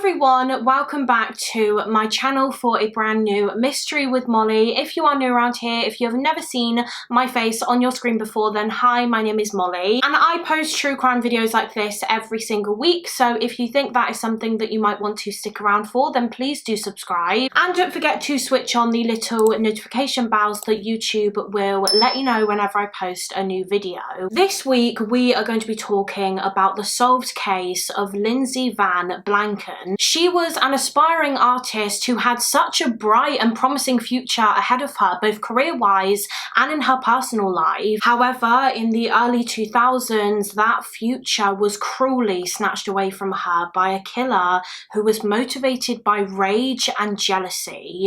everyone, welcome back to my channel for a brand new mystery with Molly. If you are new around here, if you have never seen my face on your screen before, then hi, my name is Molly and I post true crime videos like this every single week, so if you think that is something that you might want to stick around for, then please do subscribe and don't forget to switch on the little notification bells that YouTube will let you know whenever I post a new video. This week we are going to be talking about the solved case of Lyndsay Van Blanken. She was an aspiring artist who had such a bright and promising future ahead of her, both career-wise and in her personal life. However, in the early 2000s, that future was cruelly snatched away from her by a killer who was motivated by rage and jealousy.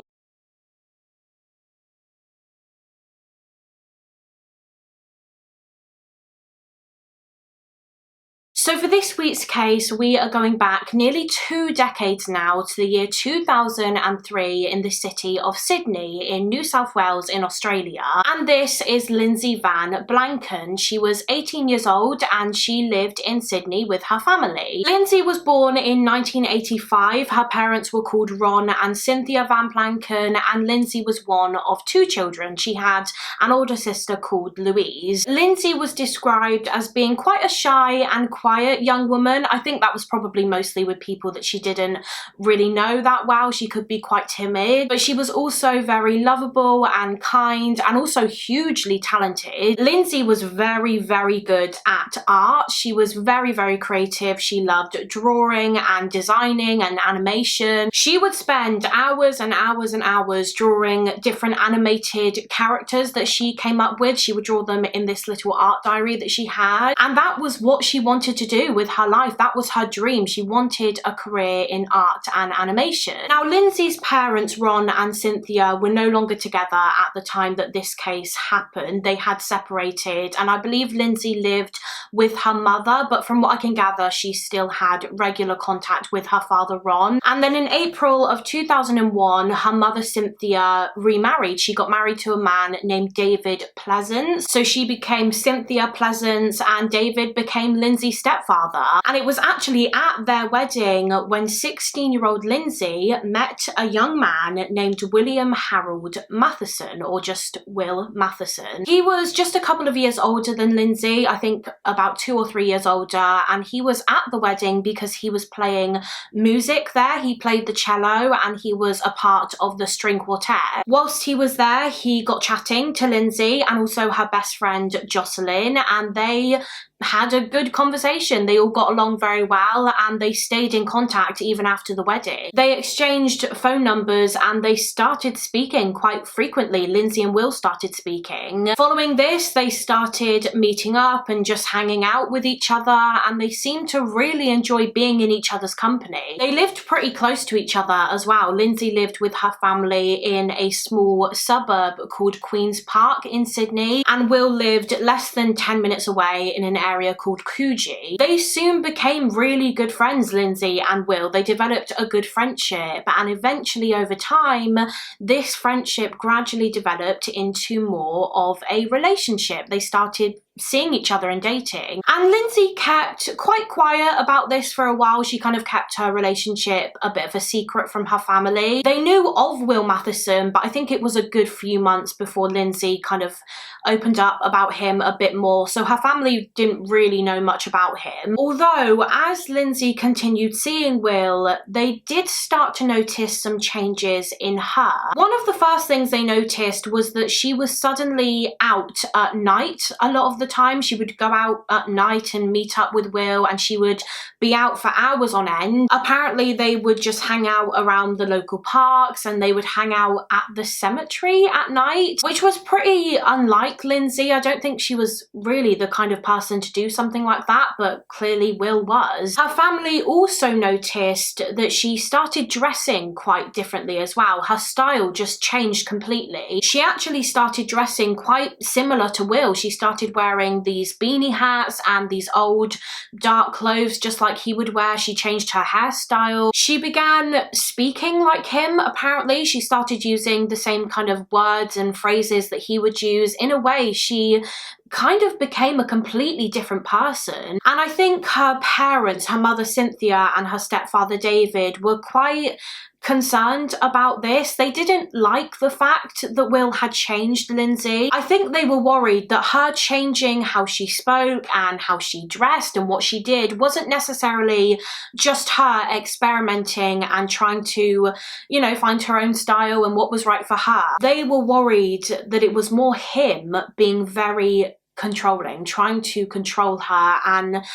So for this week's case, we are going back nearly 2 decades now to the year 2003 in the city of Sydney in New South Wales in Australia. And this is Lyndsay Van Blanken. She was 18 years old and she lived in Sydney with her family. Lyndsay was born in 1985. Her parents were called Ron and Cynthia Van Blanken, and Lyndsay was one of 2 children. She had an older sister called Louise. Lyndsay was described as being quite a shy and quiet young woman. I think that was probably mostly with people that she didn't really know that well. She could be quite timid, but she was also very lovable and kind and also hugely talented. Lyndsay was very, very good at art. She was very, very creative. She loved drawing and designing and animation. She would spend hours and hours and hours drawing different animated characters that she came up with. She would draw them in this little art diary that she had, and that was what she wanted to do with her life. That was her dream. She wanted a career in art and animation. Now, Lyndsay's parents, Ron and Cynthia, were no longer together at the time that this case happened. They had separated, and I believe Lyndsay lived with her mother, but from what I can gather, she still had regular contact with her father, Ron. And then in April of 2001, her mother, Cynthia, remarried. She got married to a man named David Pleasance. So she became Cynthia Pleasance and David became Lyndsay's stepfather. And it was actually at their wedding when 16-year-old Lyndsay met a young man named William Harold Matheson, or just Will Matheson. He was just a couple of years older than Lyndsay, I think about 2 or 3 years older, and he was at the wedding because he was playing music there. He played the cello and he was a part of the string quartet. Whilst he was there, he got chatting to Lyndsay and also her best friend Jocelyn, and they had a good conversation. They all got along very well and they stayed in contact even after the wedding. They exchanged phone numbers and they started speaking quite frequently. Lyndsay and Will started speaking. Following this, they started meeting up and just hanging out with each other, and they seemed to really enjoy being in each other's company. They lived pretty close to each other as well. Lyndsay lived with her family in a small suburb called Queen's Park in Sydney, and Will lived less than 10 minutes away in an area called Coogee. They soon became really good friends, Lyndsay and Will. They developed a good friendship, and eventually over time this friendship gradually developed into more of a relationship. They started seeing each other and dating, and Lyndsay kept quite quiet about this for a while. She kind of kept her relationship a bit of a secret from her family. They knew of Will Matheson, but I think it was a good few months before Lyndsay kind of opened up about him a bit more, so her family didn't really know much about him. Although as Lyndsay continued seeing Will, they did start to notice some changes in her. One of the first things they noticed was that she was suddenly out at night a lot of the time. She would go out at night and meet up with Will, and she would be out for hours on end. Apparently they would just hang out around the local parks and they would hang out at the cemetery at night, which was pretty unlike Lyndsay. I don't think she was really the kind of person to do something like that, but clearly Will was. Her family also noticed that she started dressing quite differently as well. Her style just changed completely. She actually started dressing quite similar to Will. She started wearing wearing these beanie hats and these old dark clothes just like he would wear. She changed her hairstyle. She began speaking like him, apparently. She started using the same kind of words and phrases that he would use. In a way, she kind of became a completely different person. And I think her parents, her mother Cynthia and her stepfather David, were quite concerned about this. They didn't like the fact that Will had changed Lyndsay. I think they were worried that her changing how she spoke and how she dressed and what she did wasn't necessarily just her experimenting and trying to, you know, find her own style and what was right for her. They were worried that it was more him being very controlling, trying to control her and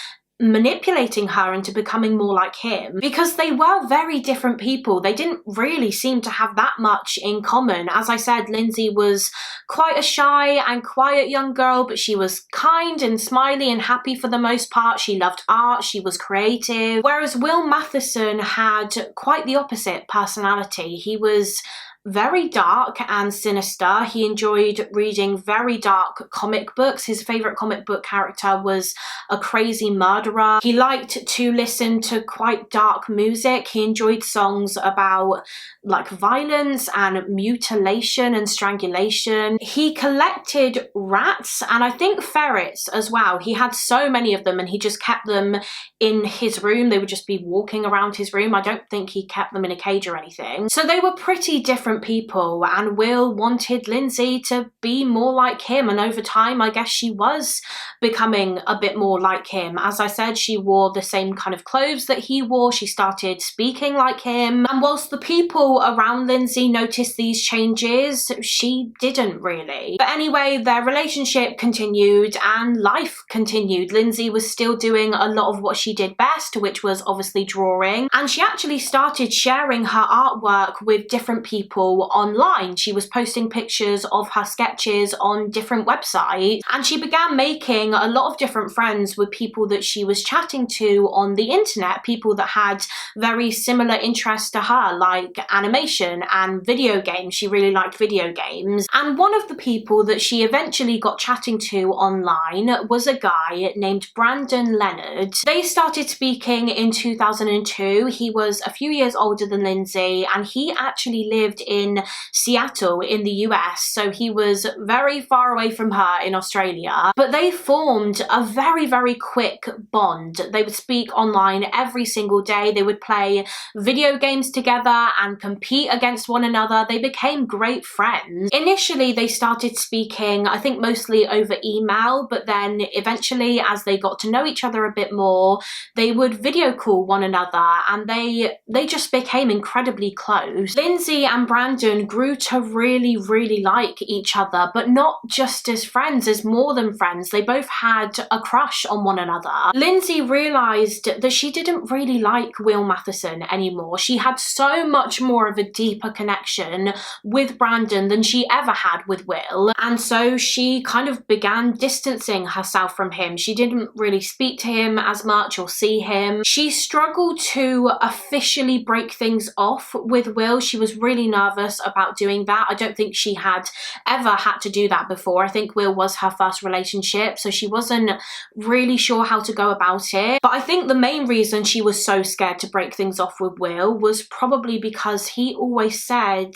manipulating her into becoming more like him, because they were very different people. They didn't really seem to have that much in common. As I said, Lyndsay was quite a shy and quiet young girl, but she was kind and smiley and happy for the most part. She loved art, she was creative, whereas Will Matheson had quite the opposite personality. He was very dark and sinister. He enjoyed reading very dark comic books. His favourite comic book character was a crazy murderer. He liked to listen to quite dark music. He enjoyed songs about like violence and mutilation and strangulation. He collected rats and I think ferrets as well. He had so many of them and he just kept them in his room. They would just be walking around his room. I don't think he kept them in a cage or anything. So they were pretty different people, and Will wanted Lyndsay to be more like him, and over time I guess she was becoming a bit more like him. As I said, she wore the same kind of clothes that he wore. She started speaking like him, and whilst the people around Lyndsay noticed these changes, she didn't really. But anyway, their relationship continued and life continued. Lyndsay was still doing a lot of what she did best, which was obviously drawing, and she actually started sharing her artwork with different people online. She was posting pictures of her sketches on different websites, and she began making a lot of different friends with people that she was chatting to on the internet, people that had very similar interests to her, like animation and video games. She really liked video games, and one of the people that she eventually got chatting to online was a guy named Brandon Leonard. They started speaking in 2002. He was a few years older than Lyndsay, and he actually lived in Seattle in the US, so he was very far away from her in Australia. But they formed a very, very quick bond. They would speak online every single day. They would play video games together and compete against one another. They became great friends. Initially, they started speaking, I think mostly over email, but then eventually, as they got to know each other a bit more, they would video call one another, and they just became incredibly close. Lyndsay and Brandon grew to really, really like each other, but not just as friends, as more than friends. They both had a crush on one another. Lyndsay realised that she didn't really like Will Matheson anymore. She had so much more of a deeper connection with Brandon than she ever had with Will, and so she kind of began distancing herself from him. She didn't really speak to him as much or see him. She struggled to officially break things off with Will. She was really nervous about doing that. I don't think she had ever had to do that before. I think Will was her first relationship, so she wasn't really sure how to go about it. But I think the main reason she was so scared to break things off with Will was probably because he always said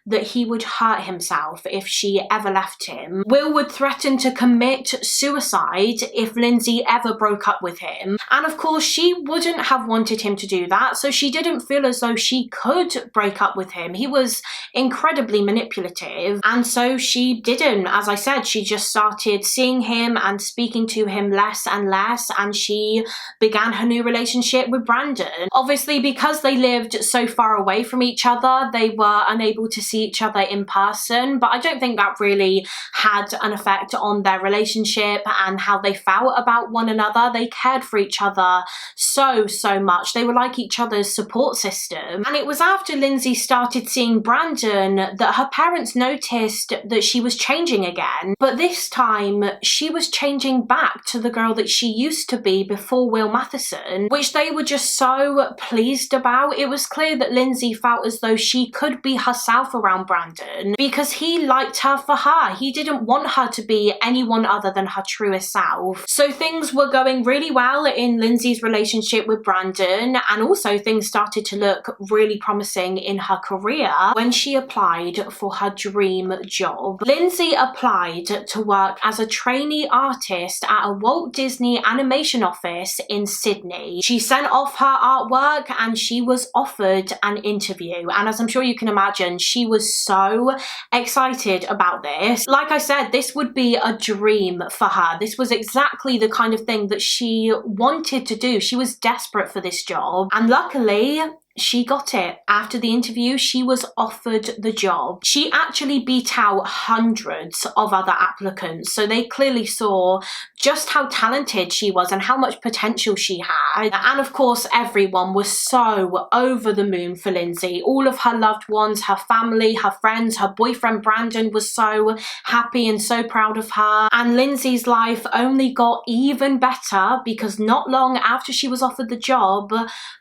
that he would hurt himself if she ever left him. Will would threaten to commit suicide if Lyndsay ever broke up with him. And of course, she wouldn't have wanted him to do that, so she didn't feel as though she could break up with him. He was incredibly manipulative, and so she didn't. As I said, she just started seeing him and speaking to him less and less, and she began her new relationship with Brandon. Obviously, because they lived so far away from each other, they were unable to see each other in person, but I don't think that really had an effect on their relationship and how they felt about one another. They cared for each other so much. They were like each other's support system. And it was after Lyndsay started seeing telling Brandon that her parents noticed that she was changing again, but this time she was changing back to the girl that she used to be before Will Matheson, which they were just so pleased about. It was clear that Lyndsay felt as though she could be herself around Brandon because he liked her for her. He didn't want her to be anyone other than her truest self. So things were going really well in Lyndsay's relationship with Brandon, and also things started to look really promising in her career when she applied for her dream job. Lyndsay applied to work as a trainee artist at a Walt Disney animation office in Sydney. She sent off her artwork and she was offered an interview, and as I'm sure you can imagine, she was so excited about this. Like I said, this would be a dream for her. This was exactly the kind of thing that she wanted to do. She was desperate for this job, and luckily she got it. After the interview, she was offered the job. She actually beat out hundreds of other applicants, so they clearly saw just how talented she was and how much potential she had. And of course, everyone was so over the moon for Lyndsay. All of her loved ones, her family, her friends, her boyfriend Brandon was so happy and so proud of her. And Lyndsay's life only got even better because not long after she was offered the job,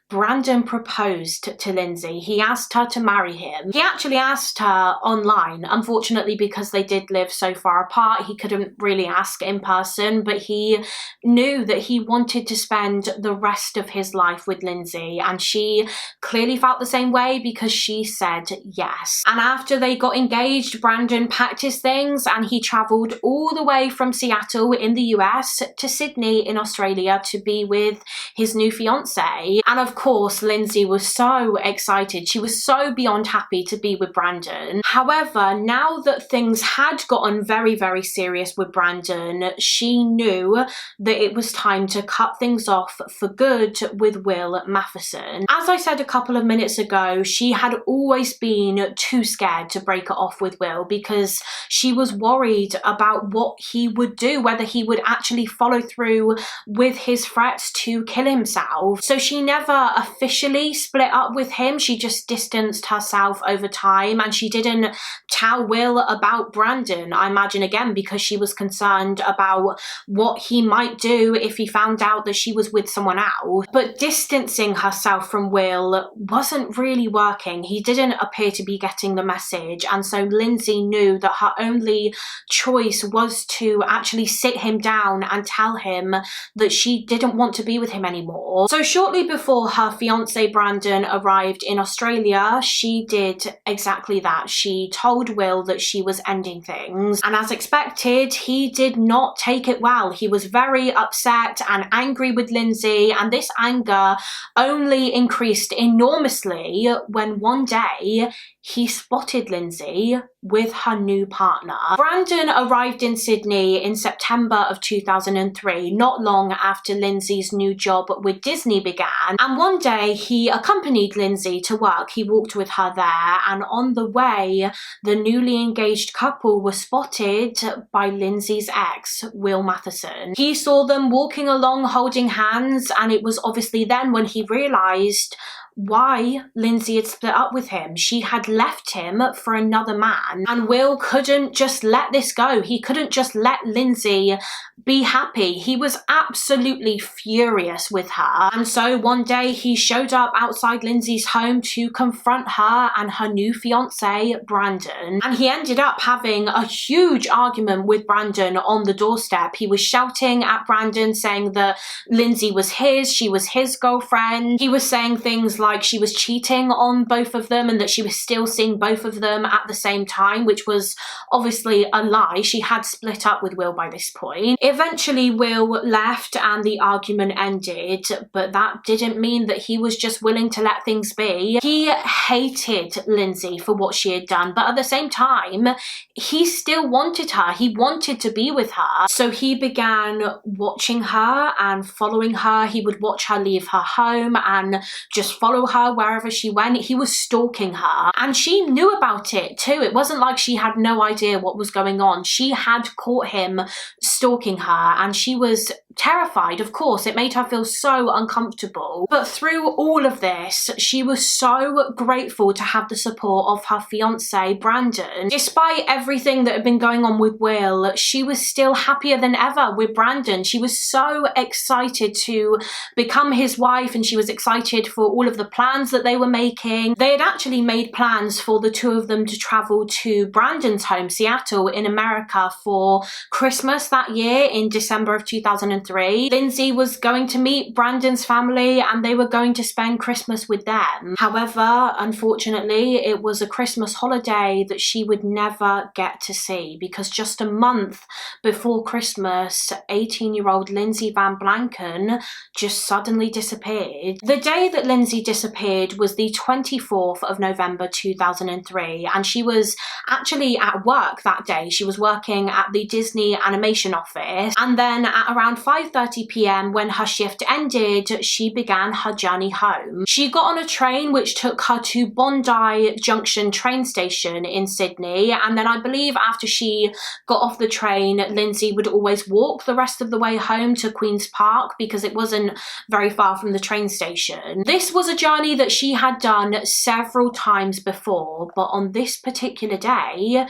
Brandon proposed to Lyndsay. He asked her to marry him. He actually asked her online. Unfortunately, because they did live so far apart, he couldn't really ask in person, but he knew that he wanted to spend the rest of his life with Lyndsay, and she clearly felt the same way because she said yes. And after they got engaged, Brandon packed his things and he travelled all the way from Seattle in the US to Sydney in Australia to be with his new fiance. And of course, Lyndsay was so excited. She was so beyond happy to be with Brandon. However, now that things had gotten very, very serious with Brandon, she knew that it was time to cut things off for good with Will Matheson. As I said a couple of minutes ago, she had always been too scared to break it off with Will because she was worried about what he would do, whether he would actually follow through with his threats to kill himself. So she never officially split up with him. She just distanced herself over time, and she didn't tell Will about Brandon, I imagine, again because she was concerned about what he might do if he found out that she was with someone else. But distancing herself from Will wasn't really working. He didn't appear to be getting the message, and so Lyndsay knew that her only choice was to actually sit him down and tell him that she didn't want to be with him anymore. So shortly before her fiance Brandon arrived in Australia, she did exactly that. She told Will that she was ending things, and as expected, he did not take it well. He was very upset and angry with Lyndsay, and this anger only increased enormously when one day he spotted Lyndsay with her new partner. Brandon arrived in Sydney in September of 2003, not long after Lyndsay's new job with Disney began, and one day he accompanied Lyndsay to work. He walked with her there, and on the way, the newly engaged couple was spotted by Lyndsay's ex, Will Matheson. He saw them walking along holding hands, and it was obviously then when he realised why Lyndsay had split up with him. She had left him for another man, and Will couldn't just let this go. He couldn't just let Lyndsay be happy. He was absolutely furious with her, and so one day he showed up outside Lyndsay's home to confront her and her new fiance Brandon, and he ended up having a huge argument with Brandon on the doorstep. He was shouting at Brandon, saying that Lyndsay was his, she was his girlfriend. He was saying things like she was cheating on both of them and that she was still seeing both of them at the same time, which was obviously a lie. She had split up with Will by this point. Eventually, Will left and the argument ended, but that didn't mean that he was just willing to let things be. He hated Lyndsay for what she had done, but at the same time, he still wanted her. He wanted to be with her. So he began watching her and following her. He would watch her leave her home and just follow her wherever she went. He was stalking her, and she knew about it too. It wasn't like she had no idea what was going on. She had caught him stalking her, and she was terrified, of course. It made her feel so uncomfortable. But through all of this, she was so grateful to have the support of her fiance, Brandon. Despite everything that had been going on with Will, she was still happier than ever with Brandon. She was so excited to become his wife, and she was excited for all of the plans that they were making. They had actually made plans for the two of them to travel to Brandon's home, Seattle, in America for Christmas that year in December of 2003. Lyndsay was going to meet Brandon's family and they were going to spend Christmas with them. However, unfortunately, it was a Christmas holiday that she would never get to see, because just a month before Christmas, 18-year-old Lyndsay Van Blanken just suddenly disappeared. The day that Lyndsay disappeared was the 24th of November 2003, and she was actually at work that day. She was working at the Disney animation office, and then at around 5:30 p.m. when her shift ended, she began her journey home. She got on a train which took her to Bondi Junction train station in Sydney, and then I believe after she got off the train, Lyndsay would always walk the rest of the way home to Queen's Park because it wasn't very far from the train station. This was a journey that she had done several times before, but on this particular day,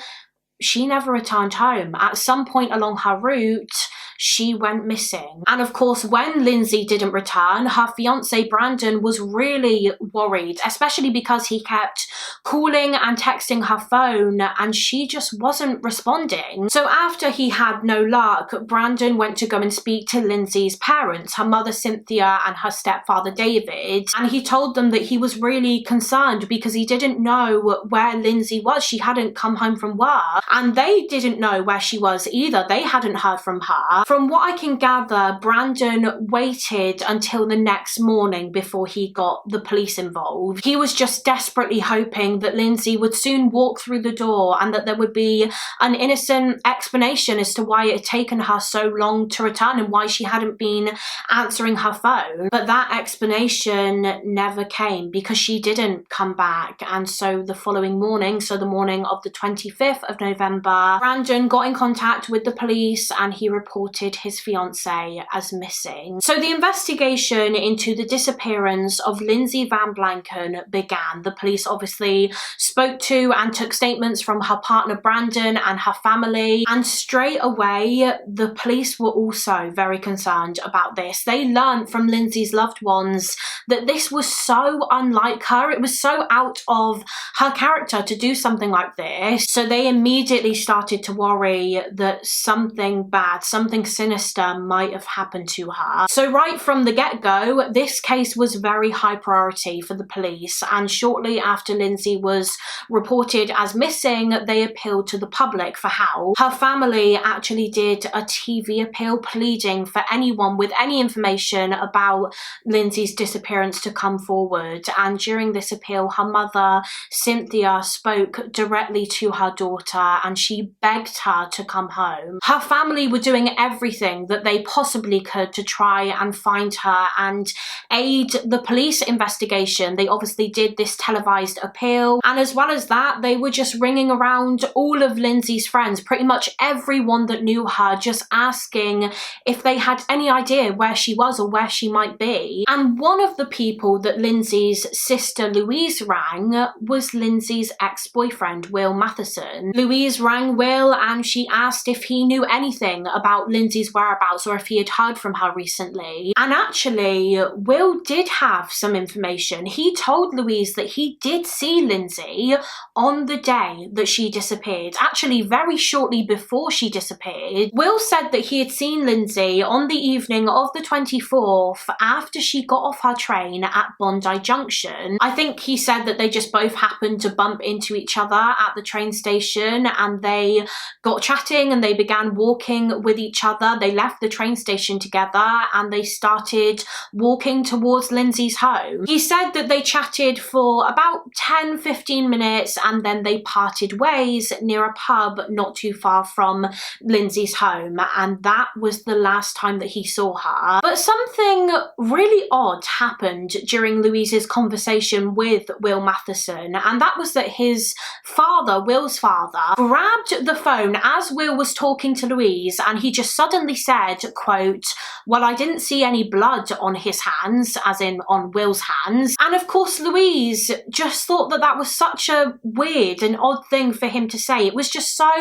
she never returned home. At some point along her route, she went missing. And of course, when Lyndsay didn't return, her fiance Brandon was really worried, especially because he kept calling and texting her phone and she just wasn't responding. So after he had no luck, Brandon went to go and speak to Lyndsay's parents, her mother Cynthia and her stepfather David, and he told them that he was really concerned because he didn't know where Lyndsay was. She hadn't come home from work and they didn't know where she was either. They hadn't heard from her. From what I can gather, Brandon waited until the next morning before he got the police involved. He was just desperately hoping that Lyndsay would soon walk through the door and that there would be an innocent explanation as to why it had taken her so long to return and why she hadn't been answering her phone. But that explanation never came because she didn't come back. And so the following morning, so the morning of the 25th of November, Brandon got in contact with the police and he reported his fiancée as missing. So the investigation into the disappearance of Lyndsay Van Blanken began. The police obviously spoke to and took statements from her partner Brandon and her family, and straight away the police were also very concerned about this. They learned from Lyndsay's loved ones that this was so unlike her. It was so out of her character to do something like this. So they immediately started to worry that something bad, something sinister might have happened to her. So right from the get-go, this case was very high priority for the police, and shortly after Lyndsay was reported as missing, they appealed to the public for help. Her family actually did a TV appeal pleading for anyone with any information about Lyndsay's disappearance to come forward, and during this appeal, her mother Cynthia spoke directly to her daughter and she begged her to come home. Her family were doing everything that they possibly could to try and find her and aid the police investigation. They obviously did this televised appeal, and as well as that, they were just ringing around all of Lyndsay's friends, pretty much everyone that knew her, just asking if they had any idea where she was or where she might be. And one of the people that Lyndsay's sister Louise rang was Lyndsay's ex-boyfriend, Will Matheson. Louise rang Will and she asked if he knew anything about Lyndsay's whereabouts or if he had heard from her recently. And actually, Will did have some information. He told Louise that he did see Lyndsay on the day that she disappeared, actually very shortly before she disappeared. Will said that he had seen Lyndsay on the evening of the 24th after she got off her train at Bondi Junction. I think he said that they just both happened to bump into each other at the train station and they got chatting and they began walking with each other. They left the train station together and they started walking towards Lyndsay's home. He said that they chatted for about 10-15 minutes and then they parted ways near a pub not too far from Lyndsay's home, and that was the last time that he saw her. But something really odd happened during Louise's conversation with Will Matheson, and that was that his father, Will's father, grabbed the phone as Will was talking to Louise and he just suddenly said, quote, "Well, I didn't see any blood on his hands," as in on Will's hands. And of course, Louise just thought that that was such a weird and odd thing for him to say. It was just so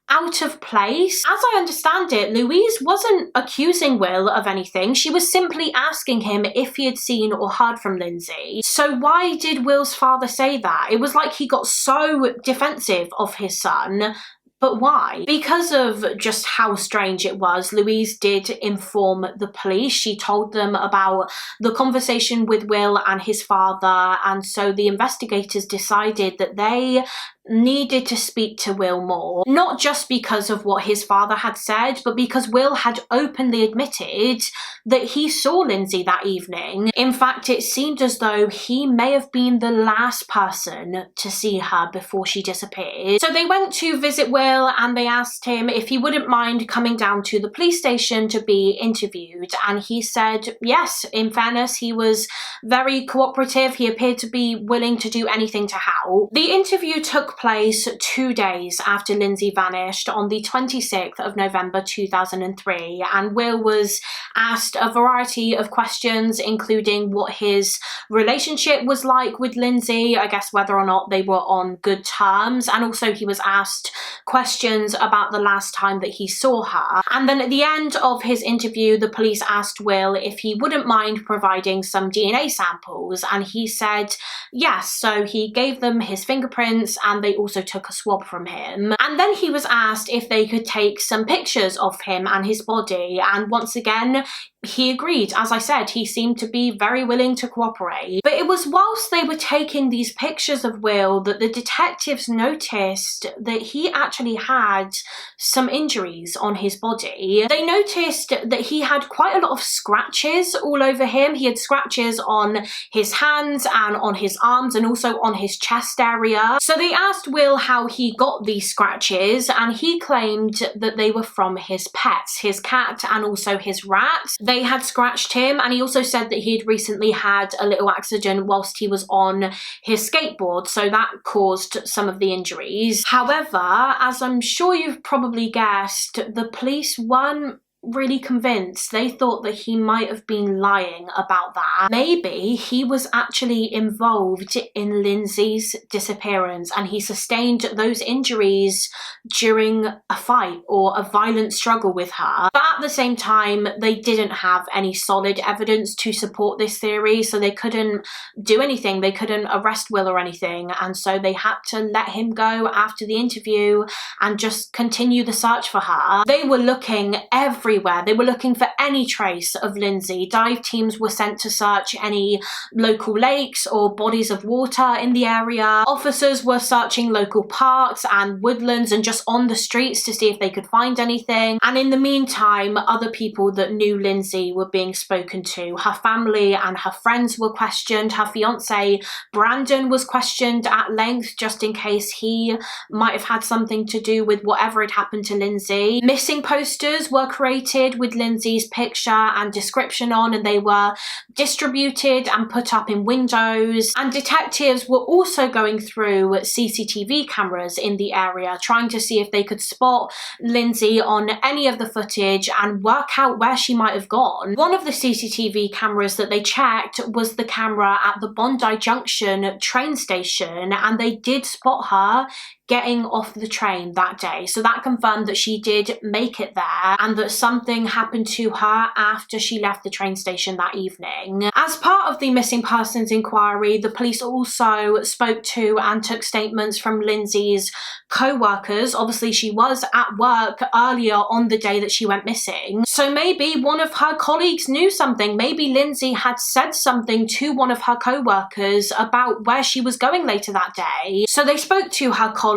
out of place. As I understand it, Louise wasn't accusing Will of anything. She was simply asking him if he had seen or heard from Lyndsay. So why did Will's father say that? It was like he got so defensive of his son. But why? Because of just how strange it was, Louise did inform the police. She told them about the conversation with Will and his father, and so the investigators decided that they needed to speak to Will more, not just because of what his father had said, but because Will had openly admitted that he saw Lyndsay that evening. In fact, it seemed as though he may have been the last person to see her before she disappeared. So they went to visit Will and they asked him if he wouldn't mind coming down to the police station to be interviewed, and he said yes. In fairness, he was very cooperative. He appeared to be willing to do anything to help. The interview took place 2 days after Lyndsay vanished on the 26th of November 2003, and Will was asked a variety of questions, including what his relationship was like with Lyndsay, I guess whether or not they were on good terms, and also he was asked questions about the last time that he saw her. And then at the end of his interview, the police asked Will if he wouldn't mind providing some DNA samples, and he said yes. So he gave them his fingerprints and they also took a swab from him. And then he was asked if they could take some pictures of him and his body, and once again he agreed. As I said, he seemed to be very willing to cooperate. But it was whilst they were taking these pictures of Will that the detectives noticed that he actually had some injuries on his body. They noticed that he had quite a lot of scratches all over him. He had scratches on his hands and on his arms and also on his chest area. So they asked Will how he got these scratches, and he claimed that they were from his pets, his cat and also his rat. They had scratched him, and he also said that he had recently had a little accident whilst he was on his skateboard, so that caused some of the injuries. However, as I'm sure you've probably guessed, the police weren't really convinced. They thought that he might have been lying about that. Maybe he was actually involved in Lyndsay's disappearance and he sustained those injuries during a fight or a violent struggle with her. But at the same time, they didn't have any solid evidence to support this theory, so they couldn't do anything. They couldn't arrest Will or anything, and so they had to let him go after the interview and just continue the search for her. They were looking everywhere. They were looking for any trace of Lyndsay. Dive teams were sent to search any local lakes or bodies of water in the area. Officers were searching local parks and woodlands and just on the streets to see if they could find anything. And in the meantime, other people that knew Lyndsay were being spoken to. Her family and her friends were questioned. Her fiance, Brandon, was questioned at length just in case he might have had something to do with whatever had happened to Lyndsay. Missing posters were created with Lyndsay's picture and description on, and they were distributed and put up in windows. And detectives were also going through CCTV cameras in the area, trying to see if they could spot Lyndsay on any of the footage and work out where she might have gone. One of the CCTV cameras that they checked was the camera at the Bondi Junction train station, and they did spot her getting off the train that day. So that confirmed that she did make it there and that something happened to her after she left the train station that evening. As part of the missing persons inquiry, the police also spoke to and took statements from Lyndsay's co-workers. Obviously, she was at work earlier on the day that she went missing. So maybe one of her colleagues knew something. Maybe Lyndsay had said something to one of her co-workers about where she was going later that day. So they spoke to her colleagues,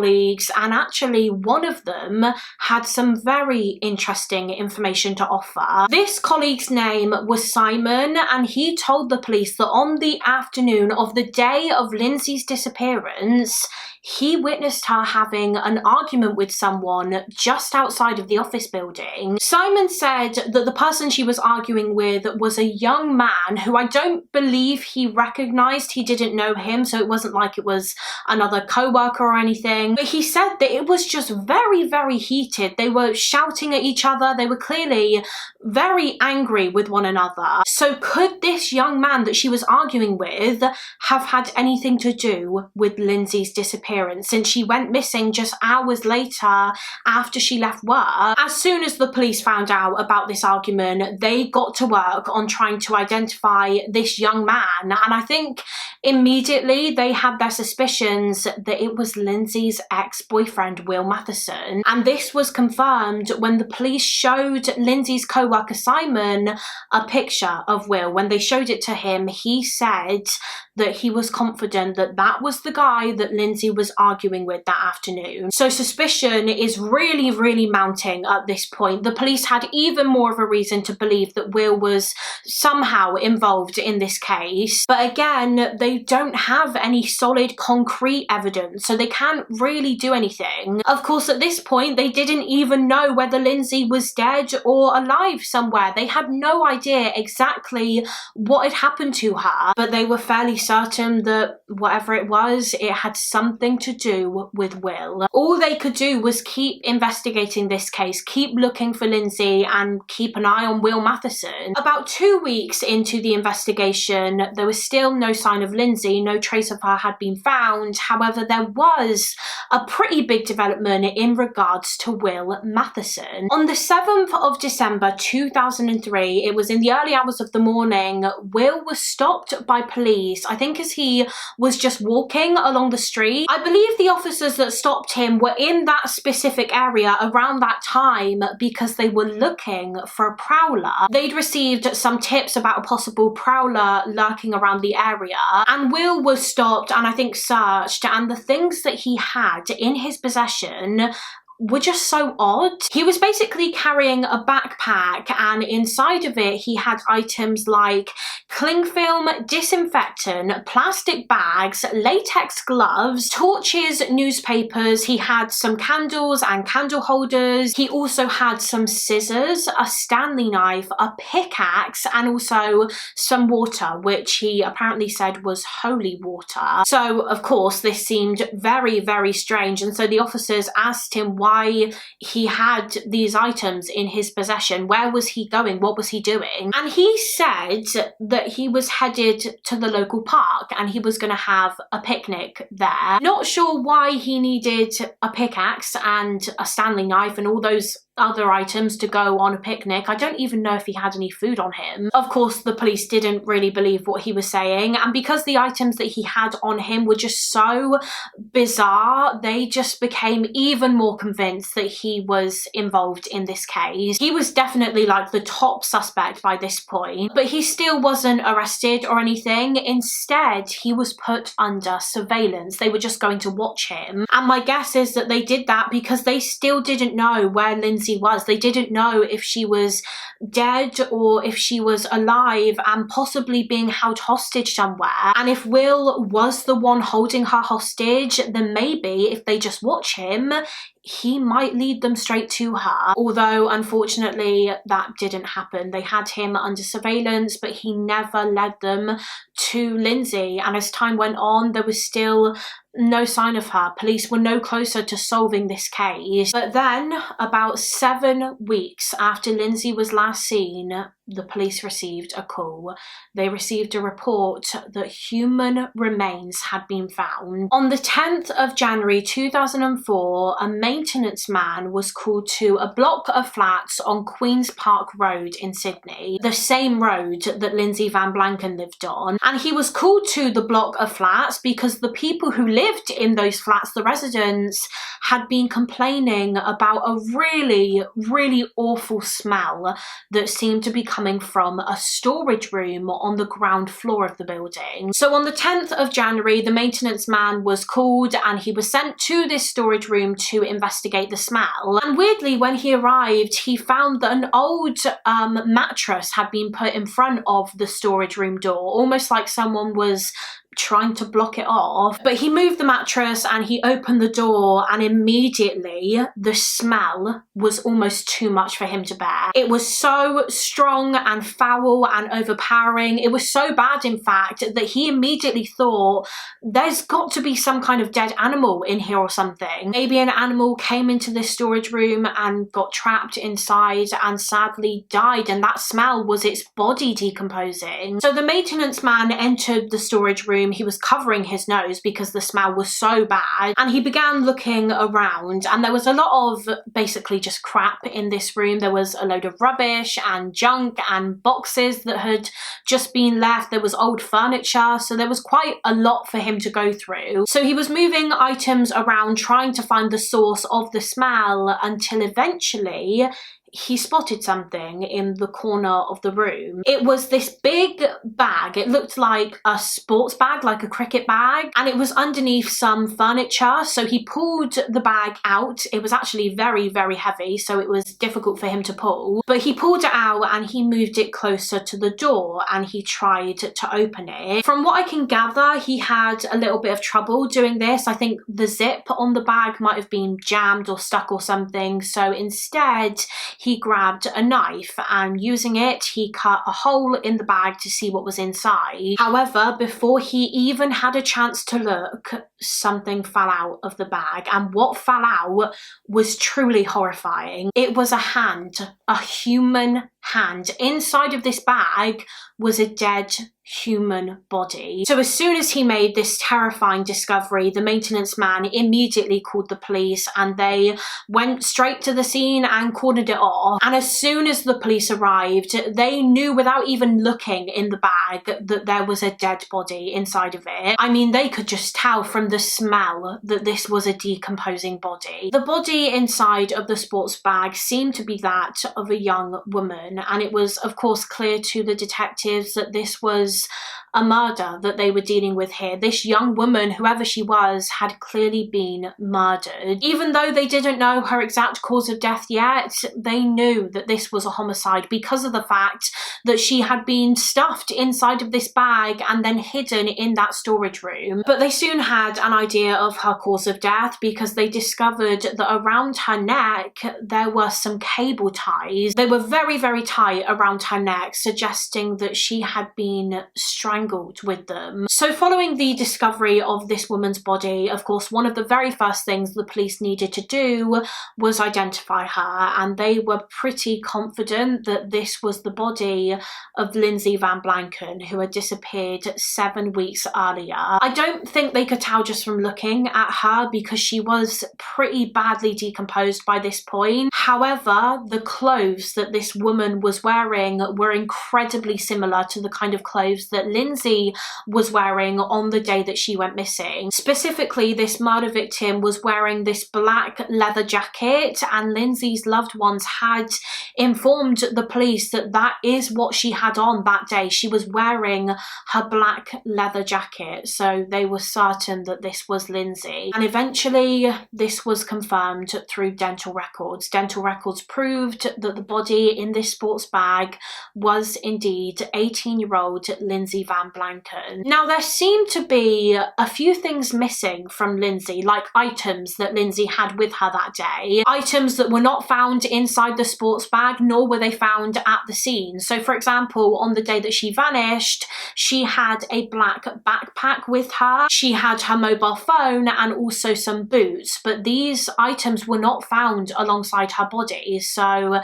and actually one of them had some very interesting information to offer. This colleague's name was Simon, and he told the police that on the afternoon of the day of Lyndsay's disappearance, he witnessed her having an argument with someone just outside of the office building. Simon said that the person she was arguing with was a young man who I don't believe he recognised. He didn't know him, so it wasn't like it was another co-worker or anything. anything, but he said that it was just very, very heated. They were shouting at each other. They were clearly very angry with one another. So could this young man that she was arguing with have had anything to do with Lyndsay's disappearance, since she went missing just hours later after she left work? As soon as the police found out about this argument, they got to work on trying to identify this young man, and I think immediately they had their suspicions that it was Lyndsay's ex-boyfriend Will Matheson, and this was confirmed when the police showed Lyndsay's co-worker Simon a picture of Will. When they showed it to him, he said that he was confident that that was the guy that Lyndsay was arguing with that afternoon. So suspicion is really, really mounting at this point. The police had even more of a reason to believe that Will was somehow involved in this case. But again, they don't have any solid concrete evidence, so they can't really do anything. Of course, at this point, they didn't even know whether Lyndsay was dead or alive somewhere. They had no idea exactly what had happened to her, but they were fairly certain that whatever it was, it had something to do with Will. All they could do was keep investigating this case, keep looking for Lyndsay, and keep an eye on Will Matheson. About 2 weeks into the investigation, there was still no sign of Lyndsay. No trace of her had been found. However, there was a pretty big development in regards to Will Matheson. On the 7th of December 2003, it was in the early hours of the morning, Will was stopped by police, I think as he was just walking along the street. I believe the officers that stopped him were in that specific area around that time because they were looking for a prowler. They'd received some tips about a possible prowler lurking around the area, and Will was stopped and I think searched, and the things that he had in his possession were just so odd. He was basically carrying a backpack, and inside of it he had items like cling film, disinfectant, plastic bags, latex gloves, torches, newspapers. He had some candles and candle holders. He also had some scissors, a Stanley knife, a pickaxe, and also some water, which he apparently said was holy water. So of course this seemed very, very strange, and so the officers asked him why he had these items in his possession. Where was he going? What was he doing? And he said that he was headed to the local park and he was going to have a picnic there. Not sure why he needed a pickaxe and a Stanley knife and all those other items to go on a picnic. I don't even know if he had any food on him. Of course, the police didn't really believe what he was saying, and because the items that he had on him were just so bizarre, they just became even more convinced that he was involved in this case. He was definitely like the top suspect by this point, but he still wasn't arrested or anything. Instead, he was put under surveillance. They were just going to watch him, and my guess is that they did that because they still didn't know where Lyndsay was. They didn't know if she was dead or if she was alive and possibly being held hostage somewhere. And if Will was the one holding her hostage, then maybe if they just watch him, he might lead them straight to her. Although unfortunately that didn't happen. They had him under surveillance, but he never led them to Lyndsay, and as time went on there was still no sign of her. Police were no closer to solving this case. But then, about 7 weeks after Lyndsay was last seen, the police received a call. They received a report that human remains had been found. On the 10th of January 2004, a maintenance man was called to a block of flats on Queen's Park Road in Sydney, the same road that Lyndsay Van Blanken lived on. And he was called to the block of flats because the people who lived in those flats, the residents, had been complaining about a really, really awful smell that seemed to be coming from a storage room on the ground floor of the building. So on the 10th of January, the maintenance man was called and he was sent to this storage room to investigate the smell. And weirdly, when he arrived, he found that an old mattress had been put in front of the storage room door, almost like someone was trying to block it off. But he moved the mattress and he opened the door, and immediately the smell was almost too much for him to bear. It was so strong and foul and overpowering. It was so bad, in fact, that he immediately thought there's got to be some kind of dead animal in here or something. Maybe an animal came into this storage room and got trapped inside and sadly died, and that smell was its body decomposing. So the maintenance man entered the storage room. He was covering his nose because the smell was so bad, and he began looking around, and there was a lot of basically just crap in this room. There was a load of rubbish and junk and boxes that had just been left. There was old furniture, so there was quite a lot for him to go through. So he was moving items around trying to find the source of the smell until eventually he spotted something in the corner of the room. It was this big bag. It looked like a sports bag, like a cricket bag, and it was underneath some furniture. So he pulled the bag out. It was actually very, very heavy, so it was difficult for him to pull. But he pulled it out and he moved it closer to the door and he tried to open it. From what I can gather, he had a little bit of trouble doing this. I think the zip on the bag might have been jammed or stuck or something. So instead, he grabbed a knife and using it, he cut a hole in the bag to see what was inside. However, before he even had a chance to look, something fell out of the bag, and what fell out was truly horrifying. It was a hand, a human hand. Inside of this bag was a dead human body. So as soon as he made this terrifying discovery, the maintenance man immediately called the police, and they went straight to the scene and cordoned it off. And as soon as the police arrived, they knew without even looking in the bag that there was a dead body inside of it. I mean, they could just tell from the smell that this was a decomposing body. The body inside of the sports bag seemed to be that of a young woman, and it was of course clear to the detectives that this was a murder that they were dealing with here. This young woman, whoever she was, had clearly been murdered. Even though they didn't know her exact cause of death yet, they knew that this was a homicide because of the fact that she had been stuffed inside of this bag and then hidden in that storage room. But they soon had an idea of her cause of death because they discovered that around her neck there were some cable ties. They were very, very tight around her neck, suggesting that she had been strangled with them. So following the discovery of this woman's body, of course, one of the very first things the police needed to do was identify her, and they were pretty confident that this was the body of Lyndsay Van Blanken, who had disappeared 7 weeks earlier. I don't think they could tell just from looking at her because she was pretty badly decomposed by this point. However, the clothes that this woman was wearing were incredibly similar to the kind of clothes that Lyndsay was wearing on the day that she went missing. Specifically, this murder victim was wearing this black leather jacket, and Lyndsay's loved ones had informed the police that that is what she had on that day. She was wearing her black leather jacket, so they were certain that this was Lyndsay. And eventually, this was confirmed through dental records. Dental records proved that the body in this sports bag was indeed 18-year-old Lyndsay Van Blanken. Now, there seemed to be a few things missing from Lyndsay, like items that Lyndsay had with her that day. Items that were not found inside the sports bag, nor were they found at the scene. So, for example, on the day that she vanished, she had a black backpack with her. She had her mobile phone and also some boots, but these items were not found alongside her body. So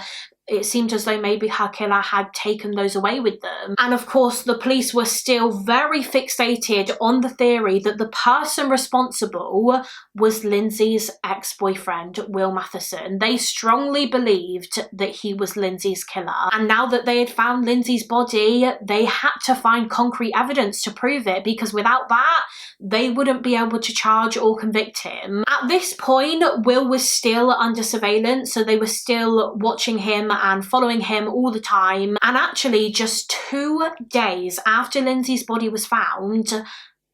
it seemed as though maybe her killer had taken those away with them. And of course, the police were still very fixated on the theory that the person responsible was Lyndsay's ex-boyfriend, Will Matheson. They strongly believed that he was Lyndsay's killer. And now that they had found Lyndsay's body, they had to find concrete evidence to prove it, because without that, they wouldn't be able to charge or convict him. At this point, Will was still under surveillance, so they were still watching him and following him all the time. And actually, just 2 days after Lyndsay's body was found,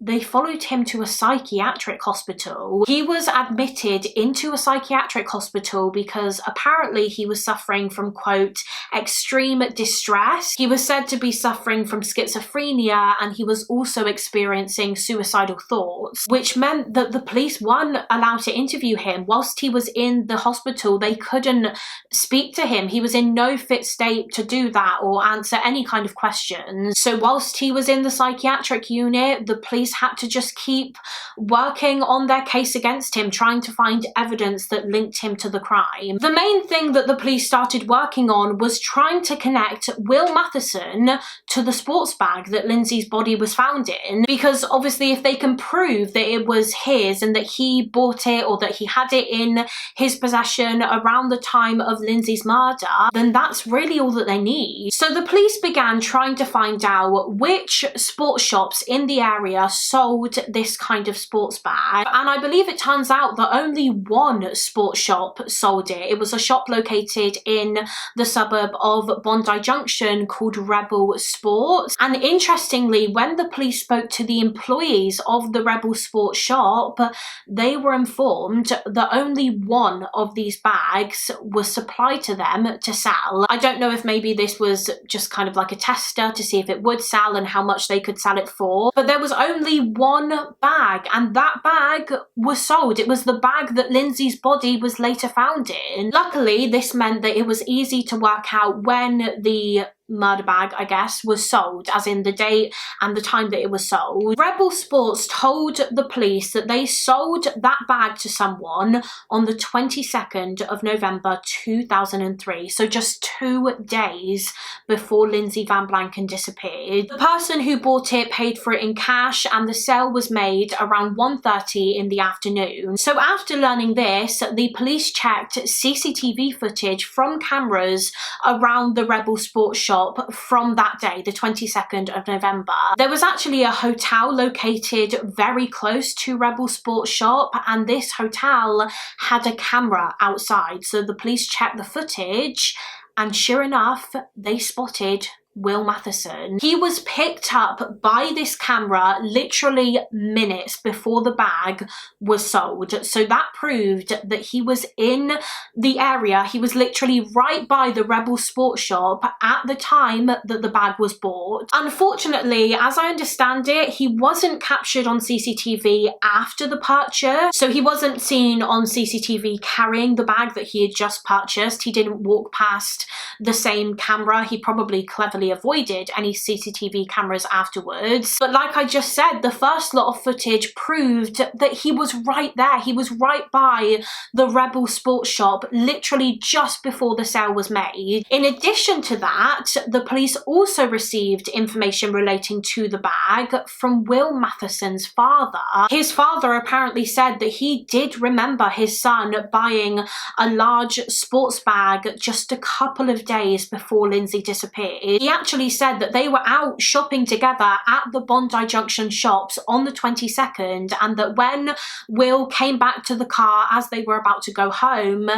they followed him to a psychiatric hospital. He was admitted into a psychiatric hospital because apparently he was suffering from, quote, extreme distress. He was said to be suffering from schizophrenia, and he was also experiencing suicidal thoughts, which meant that the police weren't allowed to interview him. Whilst he was in the hospital, they couldn't speak to him. He was in no fit state to do that or answer any kind of questions. So whilst he was in the psychiatric unit, the police had to just keep working on their case against him, trying to find evidence that linked him to the crime. The main thing that the police started working on was trying to connect Will Matheson to the sports bag that Lyndsay's body was found in, because obviously if they can prove that it was his and that he bought it or that he had it in his possession around the time of Lyndsay's murder, then that's really all that they need. So the police began trying to find out which sports shops in the area sold this kind of sports bag, and I believe it turns out that only one sports shop sold it. It was a shop located in the suburb of Bondi Junction called Rebel Sports. And interestingly, when the police spoke to the employees of the Rebel Sports shop, they were informed that only one of these bags was supplied to them to sell. I don't know if maybe this was just kind of like a tester to see if it would sell and how much they could sell it for, but there was only one bag, and that bag was sold. It was the bag that Lyndsay's body was later found in. Luckily, this meant that it was easy to work out when the murder bag, I guess, was sold, as in the date and the time that it was sold. Rebel Sports told the police that they sold that bag to someone on the 22nd of November 2003, so just 2 days before Lyndsay Van Blanken disappeared. The person who bought it paid for it in cash, and the sale was made around 1:30 in the afternoon. So after learning this, the police checked CCTV footage from cameras around the Rebel Sports shop from that day, the 22nd of November. There was actually a hotel located very close to Rebel Sports shop, and this hotel had a camera outside. So the police checked the footage, and sure enough, they spotted Will Matheson. He was picked up by this camera literally minutes before the bag was sold. So that proved that he was in the area. He was literally right by the Rebel Sports shop at the time that the bag was bought. Unfortunately, as I understand it, he wasn't captured on CCTV after the purchase. So he wasn't seen on CCTV carrying the bag that he had just purchased. He didn't walk past the same camera. He probably cleverly avoided any CCTV cameras afterwards. But like I just said, the first lot of footage proved that he was right there. He was right by the Rebel Sports shop literally just before the sale was made. In addition to that, the police also received information relating to the bag from Will Matheson's father. His father apparently said that he did remember his son buying a large sports bag just a couple of days before Lyndsay disappeared. He actually said that they were out shopping together at the Bondi Junction shops on the 22nd, and that when Will came back to the car as they were about to go home,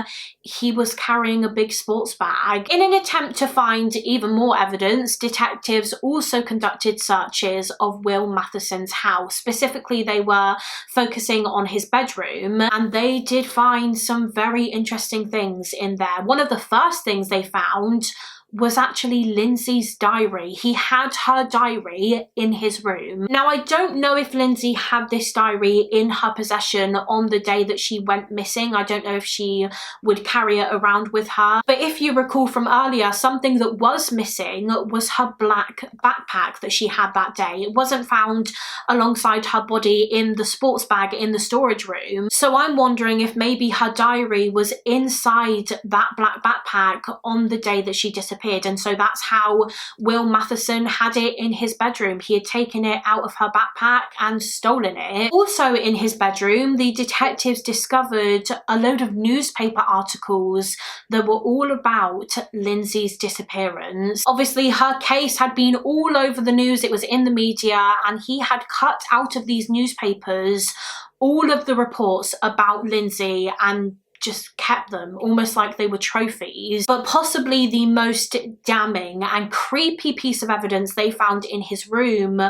he was carrying a big sports bag. In an attempt to find even more evidence, detectives also conducted searches of Will Matheson's house. Specifically, they were focusing on his bedroom, and they did find some very interesting things in there. One of the first things they found was actually Lyndsay's diary. He had her diary in his room. Now, I don't know if Lyndsay had this diary in her possession on the day that she went missing. I don't know if she would carry it around with her. But if you recall from earlier, something that was missing was her black backpack that she had that day. It wasn't found alongside her body in the sports bag in the storage room. So I'm wondering if maybe her diary was inside that black backpack on the day that she disappeared. And so that's how Will Matheson had it in his bedroom. He had taken it out of her backpack and stolen it. Also in his bedroom, the detectives discovered a load of newspaper articles that were all about Lyndsay's disappearance. Obviously, her case had been all over the news. It was in the media, and he had cut out of these newspapers all of the reports about Lyndsay and just kept them almost like they were trophies. But possibly the most damning and creepy piece of evidence they found in his room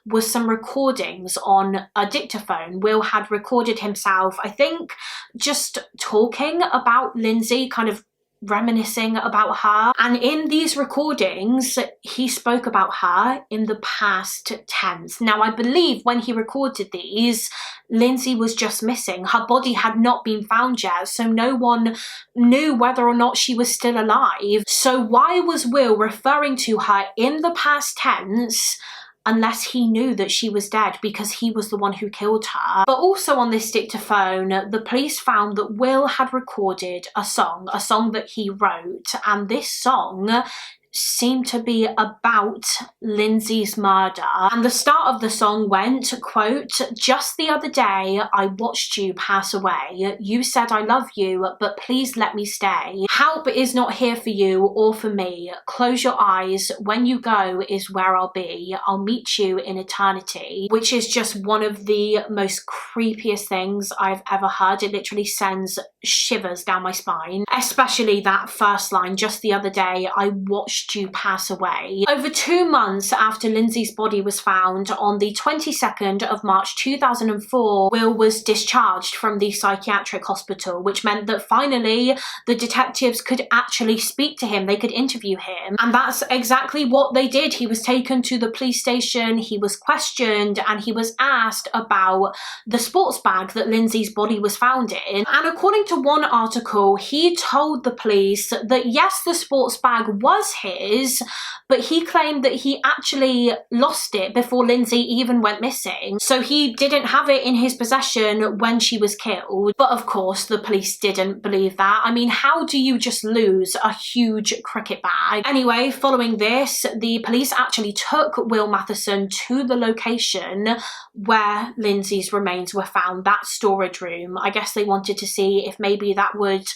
was some recordings on a dictaphone. Will had recorded himself, I think, just talking about Lyndsay, kind of reminiscing about her. And in these recordings, he spoke about her in the past tense. Now, I believe when he recorded these, Lyndsay was just missing. Her body had not been found yet, so no one knew whether or not she was still alive. So why was Will referring to her in the past tense unless he knew that she was dead, because he was the one who killed her? But also on this dictaphone, the police found that Will had recorded a song that he wrote, and this song seemed to be about Lyndsay's murder. And the start of the song went, quote, "Just the other day, I watched you pass away. You said I love you, but please let me stay. Help is not here for you or for me. Close your eyes. When you go is where I'll be. I'll meet you in eternity," which is just one of the most creepiest things I've ever heard. It literally sends shivers down my spine, especially that first line, "Just the other day, I watched you pass away." Over 2 months after Lyndsay's body was found, on the 22nd of March 2004, Will was discharged from the psychiatric hospital, which meant that finally the detectives could actually speak to him. They could interview him, and that's exactly what they did. He was taken to the police station, he was questioned, and he was asked about the sports bag that Lyndsay's body was found in. And according to one article, he told the police that yes, the sports bag was his, but he claimed that he actually lost it before Lyndsay even went missing. So he didn't have it in his possession when she was killed. But of course, the police didn't believe that. I mean, how do you just lose a huge cricket bag? Anyway, following this, the police actually took Will Matheson to the location where Lyndsay's remains were found, that storage room. I guess they wanted to see if maybe that would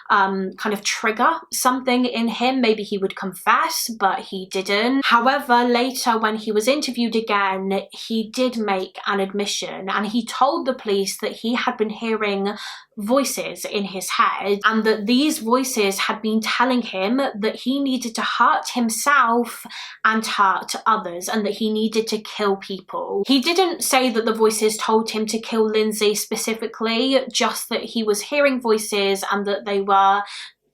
kind of trigger something in him. Maybe he would confess, but he didn't. However, later when he was interviewed again, he did make an admission, and he told the police that he had been hearing voices in his head, and that these voices had been telling him that he needed to hurt himself and hurt others, and that he needed to kill people. He didn't say that the voices told him to kill Lyndsay specifically, just that he was hearing voices and that they were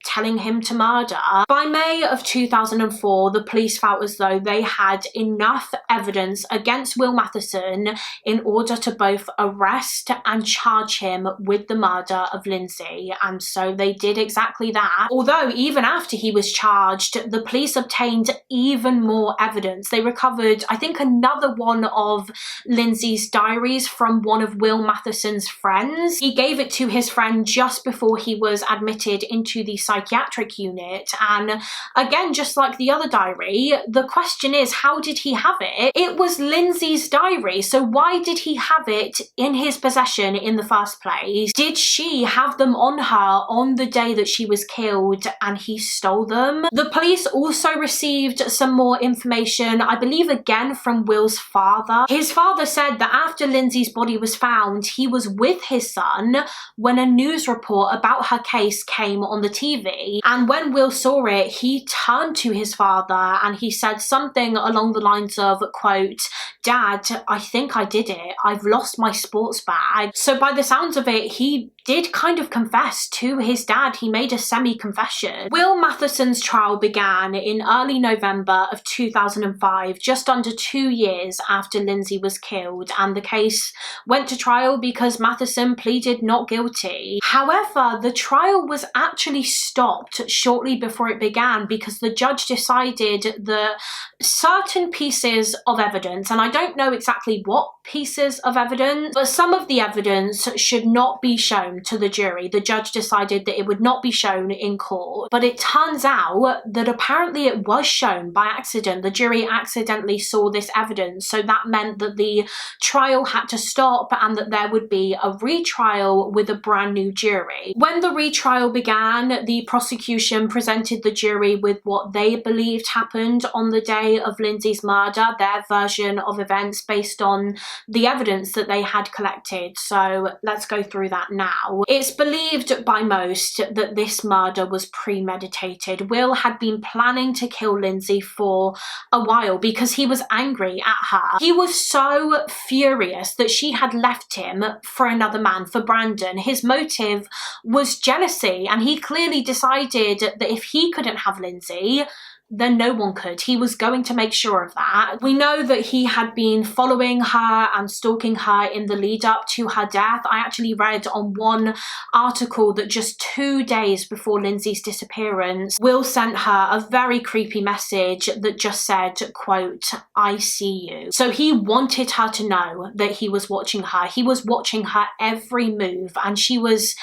telling him to murder. By May of 2004, the police felt as though they had enough evidence against Will Matheson in order to both arrest and charge him with the murder of Lyndsay, and so they did exactly that. Although even after he was charged, the police obtained even more evidence. They recovered, I think, another one of Lyndsay's diaries from one of Will Matheson's friends. He gave it to his friend just before he was admitted into the psychiatric unit, and again, just like the other diary, the question is, how did he have it? It was Lyndsay's diary, so why did he have it in his possession in the first place? Did she have them on her on the day that she was killed and he stole them? The police also received some more information, I believe again from Will's father. His father said that after Lyndsay's body was found, he was with his son when a news report about her case came on the TV. And when Will saw it, he turned to his father and he said something along the lines of, quote, "Dad, I think I did it. I've lost my sports bag." So by the sounds of it, he did kind of confess to his dad. He made a semi-confession. Will Matheson's trial began in early November of 2005, just under 2 years after Lyndsay was killed, and the case went to trial because Matheson pleaded not guilty. However, the trial was actually stopped shortly before it began because the judge decided that certain pieces of evidence, and I don't know exactly what pieces of evidence, but some of the evidence should not be shown to the jury. The judge decided that it would not be shown in court, but it turns out that apparently it was shown by accident. The jury accidentally saw this evidence, so that meant that the trial had to stop and that there would be a retrial with a brand new jury. When the retrial began, the the prosecution presented the jury with what they believed happened on the day of Lyndsay's murder, their version of events based on the evidence that they had collected. So let's go through that now. It's believed by most that this murder was premeditated. Will had been planning to kill Lyndsay for a while because he was angry at her. He was so furious that she had left him for another man, for Brandon. His motive was jealousy, and he clearly decided that if he couldn't have Lyndsay, then no one could. He was going to make sure of that. We know that he had been following her and stalking her in the lead up to her death. I actually read on one article that just 2 days before Lyndsay's disappearance, Will sent her a very creepy message that just said, quote, "I see you." So he wanted her to know that he was watching her. He was watching her every move, and she was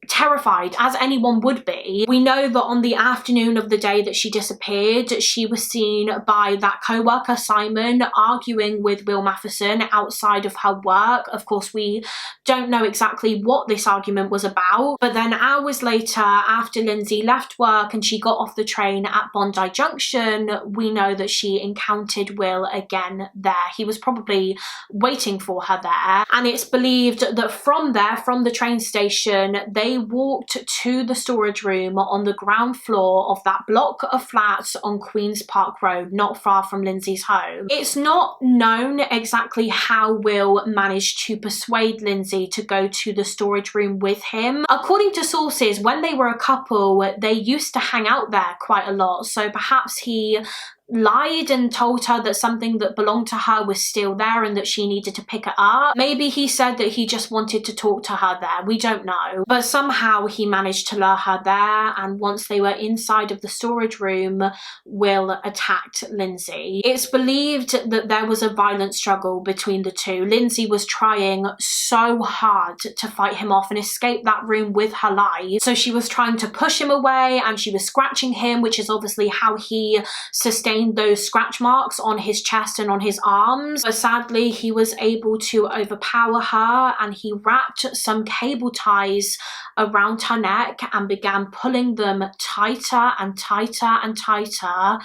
terrified, as anyone would be. We know that on the afternoon of the day that she disappeared, she was seen by that co-worker Simon arguing with Will Matheson outside of her work. Of course, we don't know exactly what this argument was about, but then hours later, after Lyndsay left work and she got off the train at Bondi Junction, we know that she encountered Will again there. He was probably waiting for her there, and it's believed that from there, from the train station, they walked to the storage room on the ground floor of that block of flats on Queen's Park Road, not far from Lyndsay's home. It's not known exactly how Will managed to persuade Lyndsay to go to the storage room with him. According to sources, when they were a couple, they used to hang out there quite a lot, so perhaps he lied and told her that something that belonged to her was still there and that she needed to pick it up. Maybe he said that he just wanted to talk to her there. We don't know. But somehow he managed to lure her there, and once they were inside of the storage room, Will attacked Lyndsay. It's believed that there was a violent struggle between the two. Lyndsay was trying so hard to fight him off and escape that room with her life. So she was trying to push him away, and she was scratching him, which is obviously how he sustained those scratch marks on his chest and on his arms. But sadly, he was able to overpower her, and he wrapped some cable ties around her neck and began pulling them tighter and tighter and tighter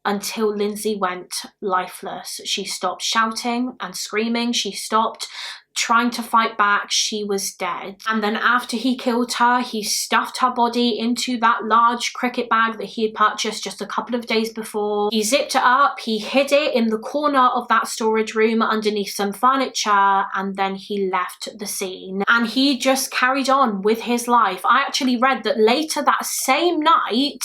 until Lyndsay went lifeless. She stopped shouting and screaming. She stopped trying to fight back. She was dead. And then after he killed her, he stuffed her body into that large cricket bag that he had purchased just a couple of days before. He zipped it up, he hid it in the corner of that storage room underneath some furniture, and then he left the scene. And he just carried on with his life. I actually read that later that same night,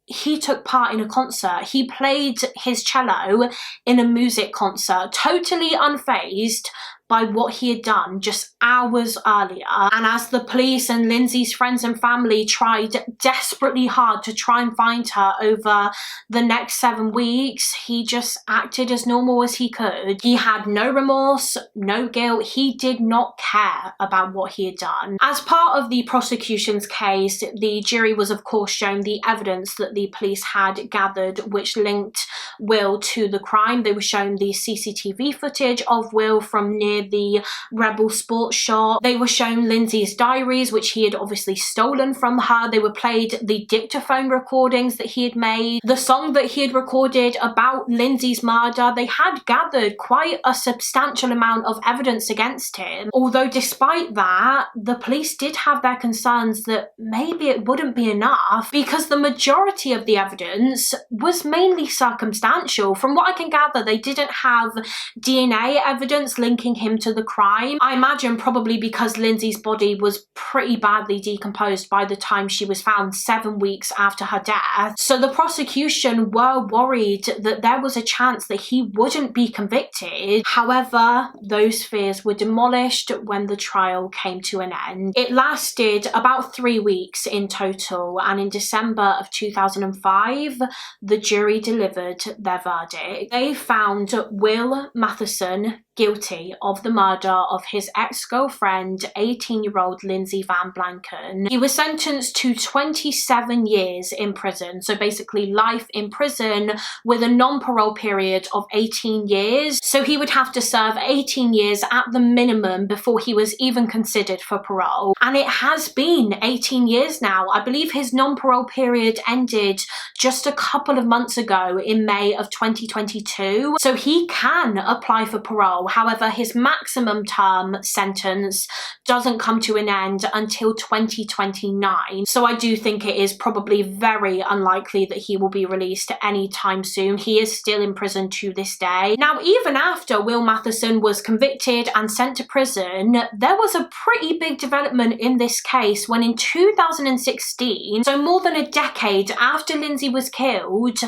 he took part in a concert. He played his cello in a music concert, totally unfazed by what he had done just hours earlier. And as the police and Lyndsay's friends and family tried desperately hard to try and find her over the next 7 weeks, he just acted as normal as he could. He had no remorse, no guilt. He did not care about what he had done. As part of the prosecution's case, the jury was of course shown the evidence that the police had gathered which linked Will to the crime. They were shown the CCTV footage of Will from near the Rebel Sports Shop. They were shown Lyndsay's diaries, which he had obviously stolen from her. They were played the dictaphone recordings that he had made, the song that he had recorded about Lyndsay's murder. They had gathered quite a substantial amount of evidence against him. Although despite that, the police did have their concerns that maybe it wouldn't be enough, because the majority of the evidence was mainly circumstantial. From what I can gather, they didn't have DNA evidence linking him to the crime. I imagine probably because Lyndsay's body was pretty badly decomposed by the time she was found 7 weeks after her death. So the prosecution were worried that there was a chance that he wouldn't be convicted. However, those fears were demolished when the trial came to an end. It lasted about 3 weeks in total, and in December of 2005, the jury delivered their verdict. They found Will Matheson guilty of the murder of his ex-girlfriend, 18-year-old Lyndsay Van Blanken. He was sentenced to 27 years in prison, so basically life in prison with a non-parole period of 18 years. So he would have to serve 18 years at the minimum before he was even considered for parole. And it has been 18 years now. I believe his non-parole period ended just a couple of months ago in May of 2022. So he can apply for parole. However, his maximum term sentence doesn't come to an end until 2029. So I do think it is probably very unlikely that he will be released anytime soon. He is still in prison to this day. Now, even after Will Matheson was convicted and sent to prison, there was a pretty big development in this case when in 2016, so more than a decade after Lyndsay was killed,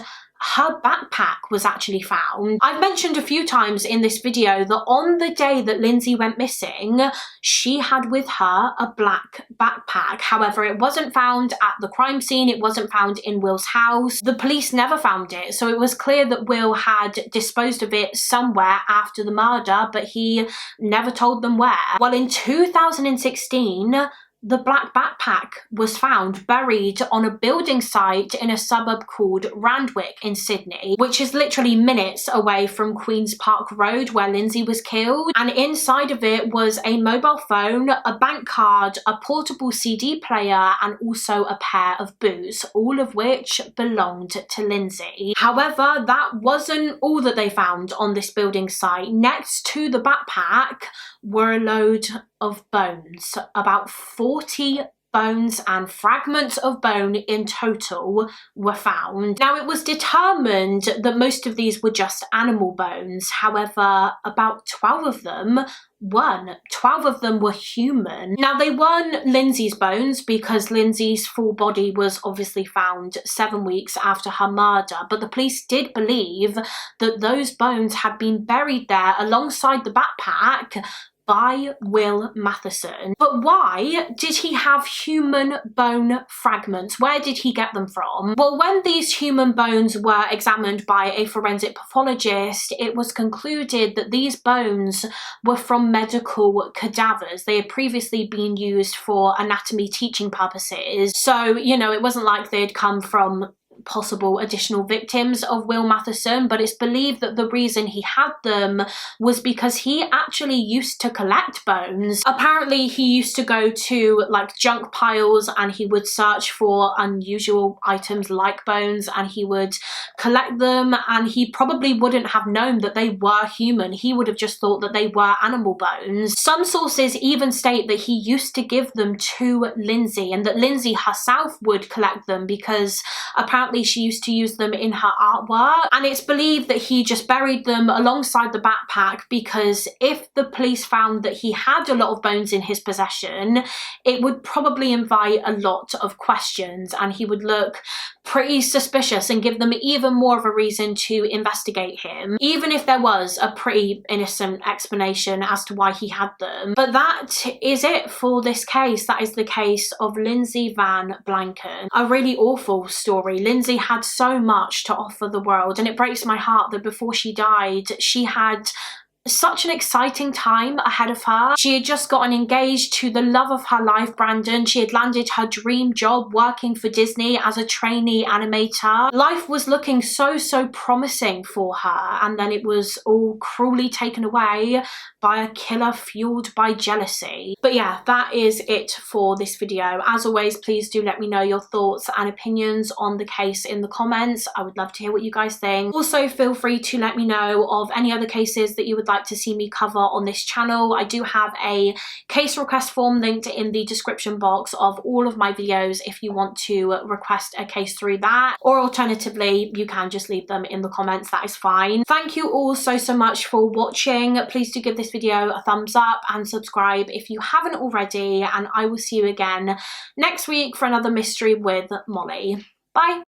her backpack was actually found. I've mentioned a few times in this video that on the day that Lyndsay went missing, she had with her a black backpack. However, it wasn't found at the crime scene. It wasn't found in Will's house. The police never found it. So it was clear that Will had disposed of it somewhere after the murder, but he never told them where. Well, in 2016, the black backpack was found buried on a building site in a suburb called Randwick in Sydney, which is literally minutes away from Queen's Park Road where Lyndsay was killed. And inside of it was a mobile phone, a bank card, a portable CD player, and also a pair of boots, all of which belonged to Lyndsay. However, that wasn't all that they found on this building site. Next to the backpack were a load of bones, about 40 bones and fragments of bone in total were found. Now, it was determined that most of these were just animal bones. However, about 12 of them weren't. 12 of them were human. Now, they weren't Lyndsay's bones because Lyndsay's full body was obviously found 7 weeks after her murder, but the police did believe that those bones had been buried there alongside the backpack by Will Matheson. But why did he have human bone fragments? Where did he get them from? Well, when these human bones were examined by a forensic pathologist, it was concluded that these bones were from medical cadavers. They had previously been used for anatomy teaching purposes. So, you know, it wasn't like they'd come from possible additional victims of Will Matheson, but it's believed that the reason he had them was because he actually used to collect bones. Apparently, he used to go to like junk piles and he would search for unusual items like bones and he would collect them, and he probably wouldn't have known that they were human. He would have just thought that they were animal bones. Some sources even state that he used to give them to Lyndsay and that Lyndsay herself would collect them because apparently she used to use them in her artwork, and it's believed that he just buried them alongside the backpack because if the police found that he had a lot of bones in his possession, it would probably invite a lot of questions and he would look pretty suspicious and give them even more of a reason to investigate him, even if there was a pretty innocent explanation as to why he had them. But that is it for this case. That is the case of Lyndsay Van Blanken. A really awful story. Lyndsay had so much to offer the world, and it breaks my heart that before she died, she had such an exciting time ahead of her. She had just gotten engaged to the love of her life, Brandon. She had landed her dream job working for Disney as a trainee animator. Life was looking so promising for her, and then it was all cruelly taken away by a killer fueled by jealousy. But yeah, that is it for this video. As always, please do let me know your thoughts and opinions on the case in the comments. I would love to hear what you guys think. Also, feel free to let me know of any other cases that you would like to see me cover on this channel. I do have a case request form linked in the description box of all of my videos if you want to request a case through that, or alternatively you can just leave them in the comments. That is fine. Thank you all so much for watching. Please do give this video a thumbs up and subscribe if you haven't already, and I will see you again next week for another mystery with Molly. Bye.